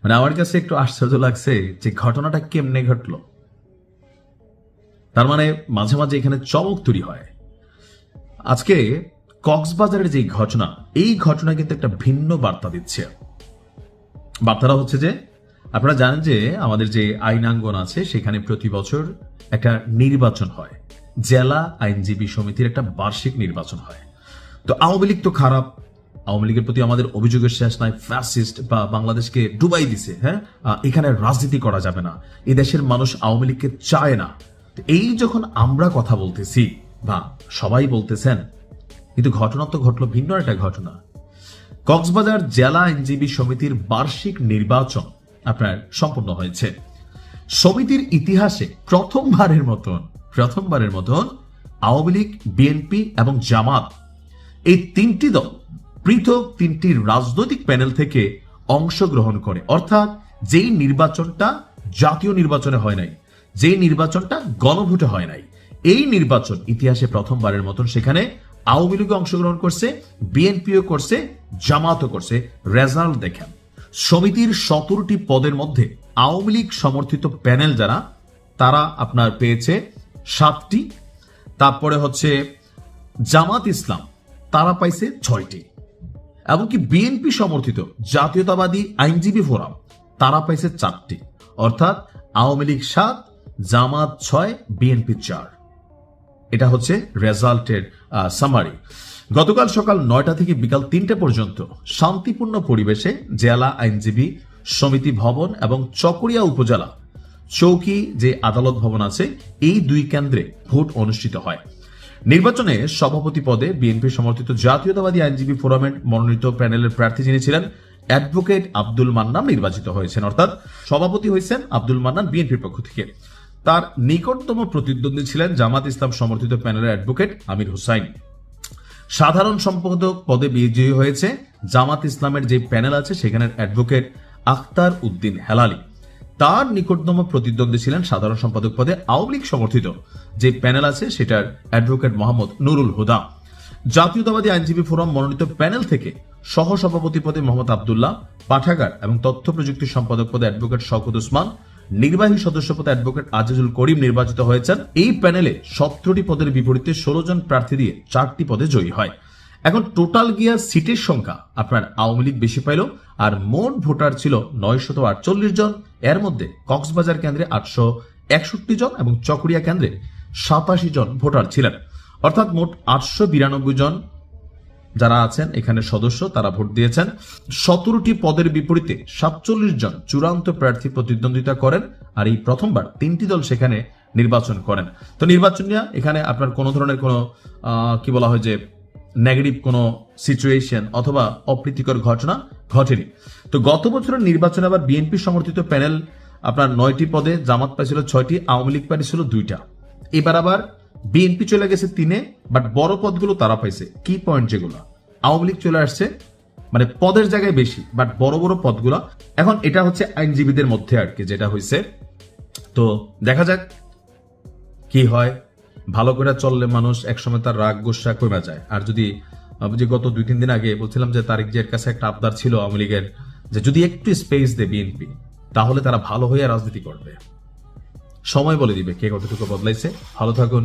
মানে আমার কাছে একটু আশ্চর্য লাগছে যে ঘটনাটা কেমনে ঘটলো। তার মানে মাঝে মাঝে এখানে চমক তৈরি হয়। আজকে কক্সবাজারের যে ঘটনা, এই ঘটনা কিন্তু একটা ভিন্ন বার্তা দিচ্ছে। বার্তাটা হচ্ছে যে আপনারা জানেন যে আমাদের যে আইনাঙ্গন আছে সেখানে প্রতি বছর একটা নির্বাচন হয়, জেলা আইনজীবী সমিতির একটা বার্ষিক নির্বাচন হয়। তো আওয়ামী লীগ তো খারাপ, আওয়ামী লীগের প্রতি আমাদের অভিযোগের শেষ নাই, ফ্যাসিস্ট বা বাংলাদেশকে ডুবাই দিছে। হ্যাঁ, এখানে রাজনীতি করা যাবে না, এই দেশের মানুষ আওয়ামী লীগকে চায় না। এই যখন আমরা কথা বলতেছি বা সবাই বলতেছেন, কিন্তু ঘটনা তো ঘটলো ভিন্ন একটা ঘটনা। কক্সবাজার জেলা আইনজীবী সমিতির বার্ষিক নির্বাচন আপনার সম্পন্ন হয়েছে। সমিতির ইতিহাসে প্রথমবারের মতন আওয়ামী লীগ, বিএনপি এবং জামাত, এই তিনটি দল পৃথক তিনটি রাজনৈতিক প্যানেল থেকে অংশগ্রহণ করে। অর্থাৎ যেই নির্বাচনটা জাতীয় নির্বাচনে হয় নাই, যেই নির্বাচনটা গণভোটে হয় নাই, এই নির্বাচন ইতিহাসে প্রথমবারের মতন সেখানে আওয়ামী লীগ অংশগ্রহণ করছে, বিএনপিও করছে, জামাতও করছে। রেজাল্ট দেখেন, সমিতির 17টি পদের মধ্যে আওয়ামী লীগ সমর্থিত প্যানেল যারা, তারা আপনার পেয়েছে 7টি। তারপরে হচ্ছে জামাত ইসলাম, তারা পাইছে 6টি। এমনকি বিএনপি সমর্থিত জাতীয়তাবাদী আইনজীবী ফোরাম, তারা পাইছে 4টি। অর্থাৎ আওয়ামী লীগ 7, জামাত 6, বিএনপি 4। এটা হচ্ছে রেজাল্টের সামারি। গতকাল সকাল 9টা থেকে বিকাল 3টে পর্যন্ত শান্তিপূর্ণ পরিবেশে জেলা আইনজীবী সমিতি ভবন এবং চকরিয়া উপজেলা চৌকি যে আদালত ভবন আছে, এই 2 কেন্দ্রে ভোট অনুষ্ঠিত হয়। নির্বাচনে সভাপতি পদে বিএনপি সমর্থিত জাতীয়তাবাদী আইনজীবী ফোরামের মনোনীত প্যানেলের প্রার্থী যিনি ছিলেন অ্যাডভোকেট আব্দুল মান্নান নির্বাচিত হয়েছেন। অর্থাৎ সভাপতি হয়েছেন আব্দুল মান্নান বিএনপির পক্ষ থেকে। তার নিকটতম প্রতিদ্বন্দ্বী ছিলেন জামাত ইসলাম সমর্থিত প্যানেলের অ্যাডভোকেট আমির হুসাইন। সাধারণ সম্পাদক পদে বিজয়ী হয়েছে জামাত ইসলামের যে প্যানেল আছে সেখানের অ্যাডভোকেট আখতার উদ্দিন হেলালি। তার নিকটতম প্রতিদ্বন্দ্বী ছিলেন সাধারণ সম্পাদক পদে আওয়ামী লীগ সমর্থিত যে প্যানেল আছে সেটার অ্যাডভোকেট মোহাম্মদ নুরুল হুদা। জাতীয়তাবাদী আইনজীবী ফোরাম মনোনীত প্যানেল থেকে সহসভাপতি পদে মোহাম্মদ আবদুল্লাহ, পাঠাগার এবং তথ্য প্রযুক্তি সম্পাদক পদে অ্যাডভোকেট শওকত উসমান, নির্বাহী সদস্য পদে অ্যাডভোকেট আজিজুল করিম নির্বাচিত হয়েছেন। এই প্যানেলে 17টি পদের বিপরীতে 16 জন প্রার্থী দিয়ে 4টি পদে জয়ী হয়। এখন টোটাল গিয়া সিটের সংখ্যা আপনার আওয়ামী লীগ বেশি পাইল, আর মোট ভোটার ছিল 948 জন। এর মধ্যে কক্সবাজার কেন্দ্রে 861 জন এবং চকরিয়া কেন্দ্রে 87 জন ভোটার ছিলেন। অর্থাৎ মোট 892 জন যারা আছেন এখানে সদস্য, তারা ভোট দিয়েছেন। 17টি পদের বিপরীতে 47 জন চূড়ান্ত প্রার্থী প্রতিদ্বন্দ্বিতা করেন। আর এই প্রথমবার 3টি দল সেখানে নির্বাচন করেন। তো নির্বাচন নিয়ে এখানে আপনার কোনো ধরনের কোনো কি বলা হয় যে নেগেটিভ কোনো সিচুয়েশন অথবা অপ্রীতিকর ঘটনা ঘটেনি। তো গত বছরের নির্বাচনে আবার বিএনপি সমর্থিত প্যানেল আপনার 9টি পদে, জামাত পাইছিল 6টি, আওয়ামী লীগ পাইছিল 2টা। এবার আবার বিএনপি চলে গেছে 3-এ, বাট বড় পদগুলো তারা পাইছে। কি পয়েন্ট যেগুলো, আওয়ামী লীগ চলে আসছে মানে পদের জায়গায় বেশি, বাট বড় বড় পদগুলো। এখন এটা হচ্ছে আইনজীবীদের মধ্যে আর কি যেটা হয়েছে। তো দেখা যাক কি হয়। ভালো করে চললে মানুষ একসময় তার রাগ গোসা কমে যায়। আর যদি যে গত 2-3 দিন আগে বলছিলাম যে তারেক জিয়ার কাছে একটা আবদার ছিল আওয়ামী লীগের, যে যদি একটু স্পেস দেয় বিএনপি, তাহলে তারা ভালো হয়ে রাজনীতি করবে। সময় বলে দিবে কে কতটুকু বদলাইছে। ভালো থাকুন।